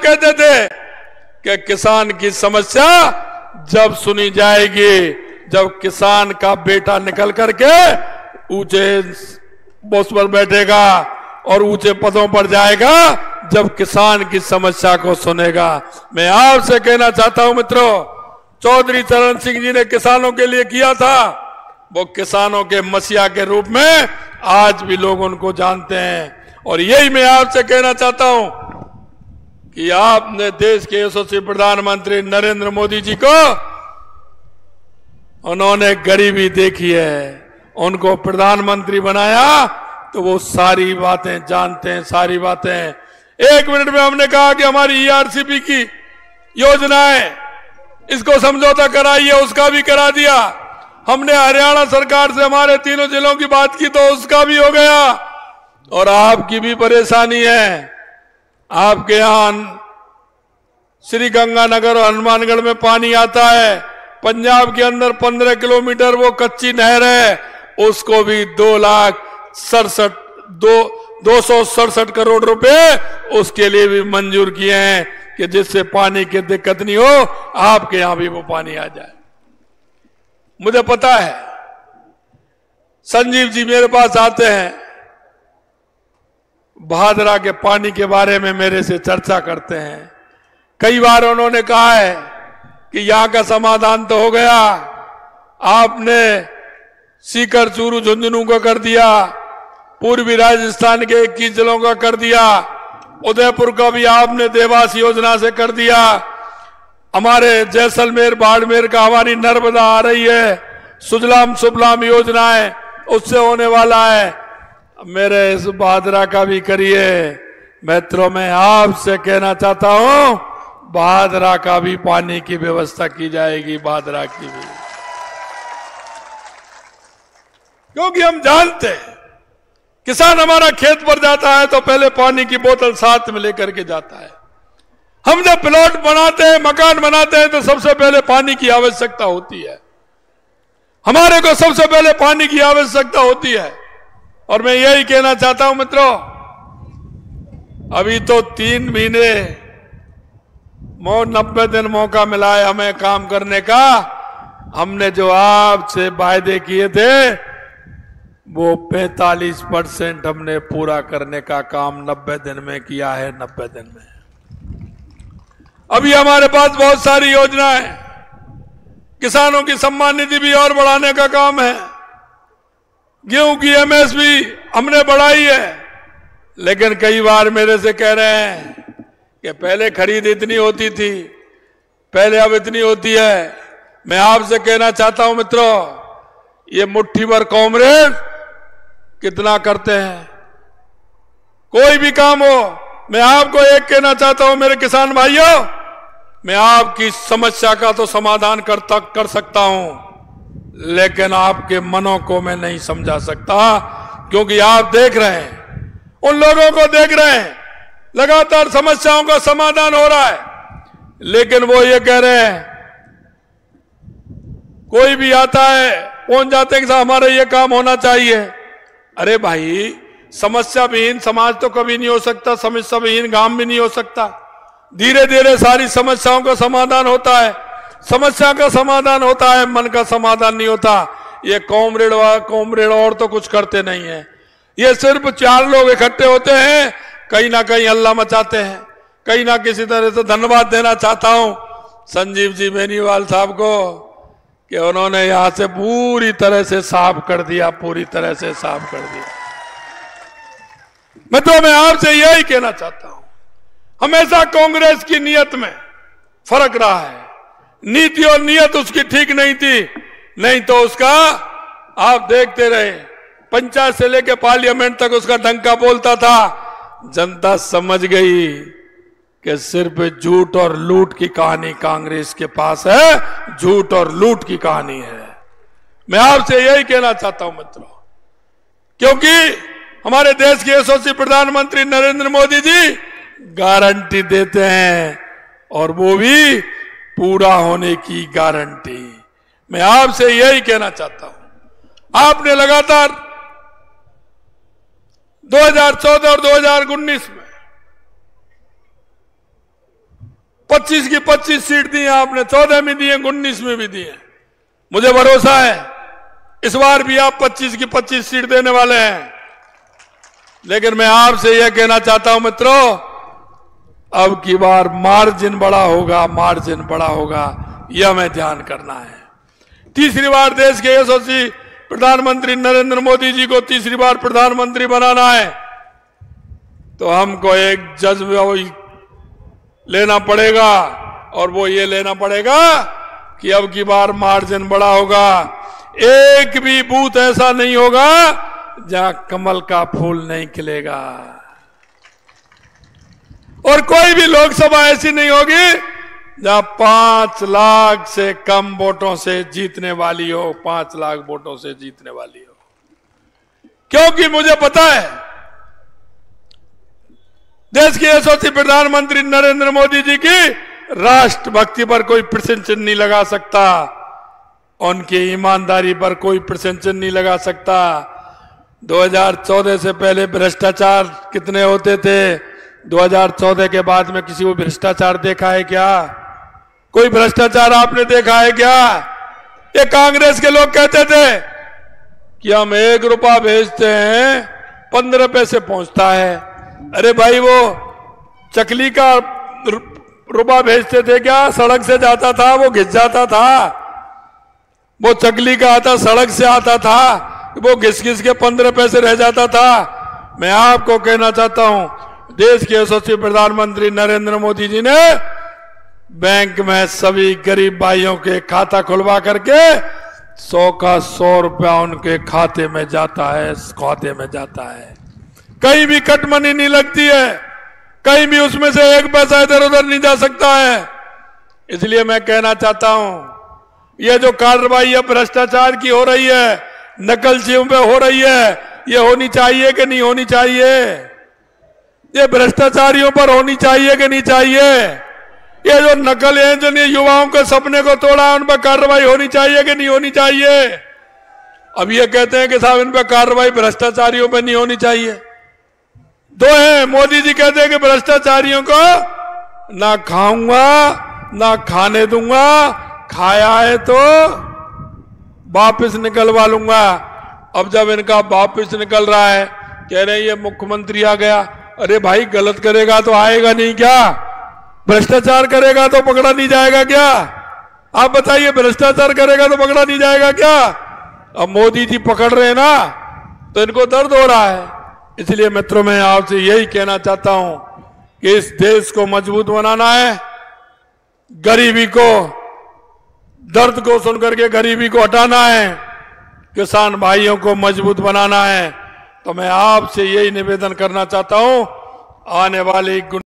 कहते थे कि किसान की समस्या जब सुनी जाएगी जब किसान का बेटा निकल करके ऊंचे पोस्ट पर बैठेगा और ऊंचे पदों पर जाएगा, जब किसान की समस्या को सुनेगा। मैं आपसे कहना चाहता हूं मित्रों, चौधरी चरण सिंह जी ने किसानों के लिए किया था, वो किसानों के मसीहा के रूप में आज भी लोग उनको जानते हैं। और यही मैं आपसे कहना चाहता हूं कि आपने देश के यशस्वी प्रधानमंत्री नरेंद्र मोदी जी को, उन्होंने गरीबी देखी है, उनको प्रधानमंत्री बनाया तो वो सारी बातें जानते हैं, सारी बातें। 1 मिनट में हमने कहा कि हमारी ईआरसीपी की योजना है, इसको समझौता कराइए, उसका भी करा दिया। हमने हरियाणा सरकार से हमारे 3 जिलों की बात की तो उसका भी हो गया। और आपकी भी परेशानी है, आपके यहां श्री गंगानगर और हनुमानगढ़ में पानी आता है, पंजाब के अंदर 15 किलोमीटर वो कच्ची नहर है, उसको भी 267 करोड़ रुपए उसके लिए भी मंजूर किए हैं कि जिससे पानी की दिक्कत नहीं हो, आपके यहां भी वो पानी आ जाए। मुझे पता है संजीव जी मेरे पास आते हैं, भादरा के पानी के बारे में मेरे से चर्चा करते हैं। कई बार उन्होंने कहा है कि यहां का समाधान तो हो गया, आपने सीकर, चूरू, झुंझुनू का कर दिया, पूर्वी राजस्थान के 21 जिलों का कर दिया, उदयपुर का भी आपने देवास योजना से कर दिया, हमारे जैसलमेर, बाड़मेर का हमारी नर्मदा आ रही है, सुजलाम सुफलाम योजना है, उससे होने वाला है, मेरे इस भादरा का भी करिए। मित्रों, मैं आपसे कहना चाहता हूं, भादरा का भी पानी की व्यवस्था की जाएगी, भादरा की भी, क्योंकि हम जानते हैं किसान हमारा खेत पर जाता है तो पहले पानी की बोतल साथ में लेकर के जाता है। हम जब प्लॉट बनाते हैं, मकान बनाते हैं तो सबसे पहले पानी की आवश्यकता होती है, हमारे को सबसे पहले पानी की आवश्यकता होती है। और मैं यही कहना चाहता हूं मित्रों, अभी तो 3 महीने 90 दिन मौका मिला है हमें काम करने का। हमने जो आपसे वायदे किए थे वो 45% हमने पूरा करने का काम 90 दिन में किया है, 90 दिन में। अभी हमारे पास बहुत सारी योजनाएं, किसानों की सम्मान निधि भी और बढ़ाने का काम है, गेहूं की एमएसपी हमने बढ़ाई है। लेकिन कई बार मेरे से कह रहे हैं कि पहले खरीद इतनी होती थी, पहले अब इतनी होती है। मैं आपसे कहना चाहता हूं मित्रों, ये मुट्ठी भर कॉमरेड कितना करते हैं, कोई भी काम हो। मैं आपको एक कहना चाहता हूं मेरे किसान भाइयों, मैं आपकी समस्या का तो समाधान कर सकता हूं, लेकिन आपके मनों को मैं नहीं समझा सकता, क्योंकि आप देख रहे हैं, उन लोगों को देख रहे हैं, लगातार समस्याओं का समाधान हो रहा है, लेकिन वो ये कह रहे हैं, कोई भी आता है पहुंच जाते हैं कि हमारा ये काम होना चाहिए। अरे भाई, समस्या विहीन समाज तो कभी नहीं हो सकता, समस्या विहीन गांव भी नहीं हो सकता। धीरे धीरे सारी समस्याओं का समाधान होता है, समस्या का समाधान होता है, मन का समाधान नहीं होता। ये कॉमरेड और तो कुछ करते नहीं है, ये सिर्फ 4 लोग इकट्ठे होते हैं, कहीं ना कहीं हल्ला मचाते हैं। कहीं ना किसी तरह से धन्यवाद देना चाहता हूं संजीव जी बेनीवाल साहब को कि उन्होंने यहां से पूरी तरह से साफ कर दिया, पूरी तरह से साफ कर दिया। मैं आपसे यही कहना चाहता हूं, हमेशा कांग्रेस की नीयत में फर्क रहा है, नीति और नीयत उसकी ठीक नहीं थी, नहीं तो उसका आप देखते रहे, पंचायत से लेकर पार्लियामेंट तक उसका डंका बोलता था। जनता समझ गई कि सिर्फ झूठ और लूट की कहानी कांग्रेस के पास है, झूठ और लूट की कहानी है। मैं आपसे यही कहना चाहता हूं मित्रों, क्योंकि हमारे देश के यशस्वी प्रधानमंत्री नरेंद्र मोदी जी गारंटी देते हैं, और वो भी पूरा होने की गारंटी। मैं आपसे यही कहना चाहता हूं, आपने लगातार 2014 और 2019 में 25 की 25 सीट दी है आपने, 14 में दी है, 19 में भी दी है। मुझे भरोसा है इस बार भी आप 25 की 25 सीट देने वाले हैं। लेकिन मैं आपसे यह कहना चाहता हूं मित्रों, अब की बार मार्जिन बड़ा होगा, मार्जिन बड़ा होगा, यह हमें ध्यान करना है। तीसरी बार देश के यशस्वी प्रधानमंत्री नरेंद्र मोदी जी को तीसरी बार प्रधानमंत्री बनाना है तो हमको एक जज्बा लेना पड़ेगा, और वो ये लेना पड़ेगा कि अब की बार मार्जिन बड़ा होगा। एक भी बूथ ऐसा नहीं होगा जहां कमल का फूल नहीं खिलेगा, और कोई भी लोकसभा ऐसी नहीं होगी जहां 5 लाख से कम वोटों से जीतने वाली हो, 5 लाख वोटों से जीतने वाली हो। क्योंकि मुझे पता है देश के यशस्वी प्रधानमंत्री नरेंद्र मोदी जी की राष्ट्रभक्ति पर कोई प्रश्न चिन्ह नहीं लगा सकता, उनकी ईमानदारी पर कोई प्रश्न चिन्ह नहीं लगा सकता। 2014 से पहले भ्रष्टाचार कितने होते थे, 2014 के बाद में किसी को भ्रष्टाचार देखा है क्या? कोई भ्रष्टाचार आपने देखा है क्या? ये कांग्रेस के लोग कहते थे कि हम 1 रुपया भेजते हैं 15 पैसे पहुंचता है। अरे भाई, वो चकली का रुपया भेजते थे क्या? सड़क से जाता था, वो घिस जाता था। वो चकली का आता, सड़क से आता था, वो घिस घिस के 15 पैसे रह जाता था। मैं आपको कहना चाहता हूं, देश के यशस्वी प्रधानमंत्री नरेंद्र मोदी जी ने बैंक में सभी गरीब भाइयों के खाता खुलवा करके 100 का 100 रुपया उनके खाते में जाता है, खाते में जाता है। कहीं भी कट मनी नहीं लगती है, कहीं भी उसमें से 1 पैसा इधर उधर नहीं जा सकता है। इसलिए मैं कहना चाहता हूं, ये जो कार्रवाई अब भ्रष्टाचार की हो रही है, नकलचियों पे हो रही है, ये होनी चाहिए कि नहीं होनी चाहिए? ये भ्रष्टाचारियों पर होनी चाहिए कि नहीं चाहिए? ये जो नकल है, जिन युवाओं के सपने को तोड़ा, उन पर कार्रवाई होनी चाहिए कि नहीं होनी चाहिए? अब ये कहते हैं कि साहब इन पर कार्रवाई भ्रष्टाचारियों पर नहीं होनी चाहिए। दो है, मोदी जी कहते हैं कि भ्रष्टाचारियों को ना खाऊंगा ना खाने दूंगा, खाया है तो वापस निकलवा लूंगा। अब जब इनका वापस निकल रहा है, कह रहे हैं ये मुख्यमंत्री आ गया। अरे भाई, गलत करेगा तो आएगा नहीं क्या? भ्रष्टाचार करेगा तो पकड़ा नहीं जाएगा क्या? आप बताइए, भ्रष्टाचार करेगा तो पकड़ा नहीं जाएगा क्या? अब मोदी जी पकड़ रहे हैं ना, तो इनको दर्द हो रहा है। इसलिए मित्रों, मैं आपसे यही कहना चाहता हूं कि इस देश को मजबूत बनाना है, गरीबी को, दर्द को सुनकर के गरीबी को हटाना है, किसान भाइयों को मजबूत बनाना है। तो मैं आपसे यही निवेदन करना चाहता हूं, आने वाली